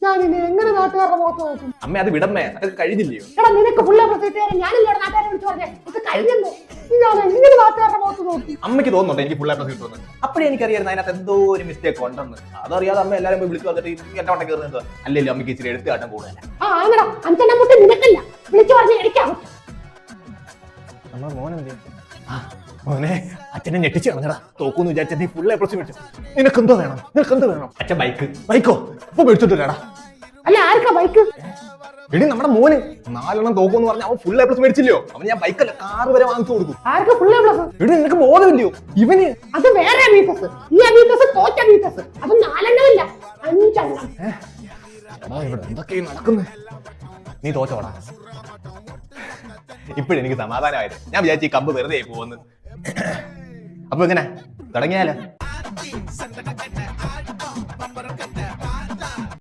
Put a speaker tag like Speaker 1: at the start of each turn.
Speaker 1: ഞാൻ ഇനി എങ്ങനെ നാട്ടുകാരുടെ മുഖത്ത് നോക്കും?
Speaker 2: അമ്മ അത് വിടമ്മേ, അതൊക്കെ കഴിഞ്ഞില്ലയോ?
Speaker 1: എടാ നിനക്ക് ഫുൾ എ പ്ലസ് കിട്ടിയാൽ ഞാനില്ല നാട്ടുകാരെ വിളിച്ചു പറഞ്ഞേ ഇത് കഴിഞ്ഞല്ലോ. ഞാൻ എങ്ങനെ നാട്ടുകാരുടെ മുഖത്ത് നോക്കി?
Speaker 2: അമ്മയ്ക്ക് തോന്നുന്നുണ്ടോ എനിക്ക് ഫുൾ എ പ്ലസ് കിട്ടുമെന്ന്? അപ്പോഴേ എനിക്കറിയായിരുന്നു അതിനകത്ത് എന്തോ ഒരു മിസ്റ്റേക്ക് ഉണ്ടെന്ന്. അതറിയാതെ അമ്മ എല്ലാവരും പോയി വിളിച്ചു വന്നിട്ട് എന്റെ വട്ടം കയറുന്നത് അല്ലല്ലോ. അമ്മയ്ക്ക് ഇച്ചിരി എടുത്ത് കാട്ടം കൂടുതല.
Speaker 1: ആണടാ, അഞ്ചെണ്ണം മുട്ടി നിനക്കല്ല വിളിച്ചു പറഞ്ഞ് എനിക്കാവും.
Speaker 2: മോനെ അച്ഛനെ ഞെട്ടിച്ച് കളഞ്ഞടാ. തോക്കൂന്ന് വിചാരിച്ച നീ ഫുൾ എ പ്ലസ് മേടിച്ചു. നിനക്കെന്തോ വേണം? നിനക്കെന്തോ വേണം? അച്ഛൻ ബൈക്കോ ഇപ്പൊ മേടിച്ചിട്ടില്ലടാ.
Speaker 1: അല്ല ആർക്കാ ബൈക്ക്?
Speaker 2: എടി നമ്മുടെ മോന് 4 എണ്ണം തോക്കുമെന്ന് പറഞ്ഞാൽ അവൻ ഫുൾ എ പ്ലസ് മേടിച്ചില്ലയോ? അവൻ ഞാൻ ബൈക്കല്ല കാറ് വരെ വാങ്ങിച്ചു കൊടുക്കും.
Speaker 1: ആർക്ക് ഫുൾ എ പ്ലസ്?
Speaker 2: എടി നിനക്ക് ബോധമില്ലയോ? ഇവന്
Speaker 1: അത് വേറെ വീട്ടസ്. ഈ വീട്ടസ് തോറ്റ വീട്ടസ്. അത് 4 എണ്ണമില്ല 5 എണ്ണം.
Speaker 2: ഇവിടെ എന്തൊക്കെയാ നടക്കുന്നത്? നീ തോറ്റോടാ. ഇപ്പോഴെനിക്ക് സമാധാനമായത്. ഞാൻ വിചാരിച്ചു ഈ കമ്പ് വെറുതെ പോകുന്നു. അപ്പൊ എങ്ങനെ തുടങ്ങിയാലോ?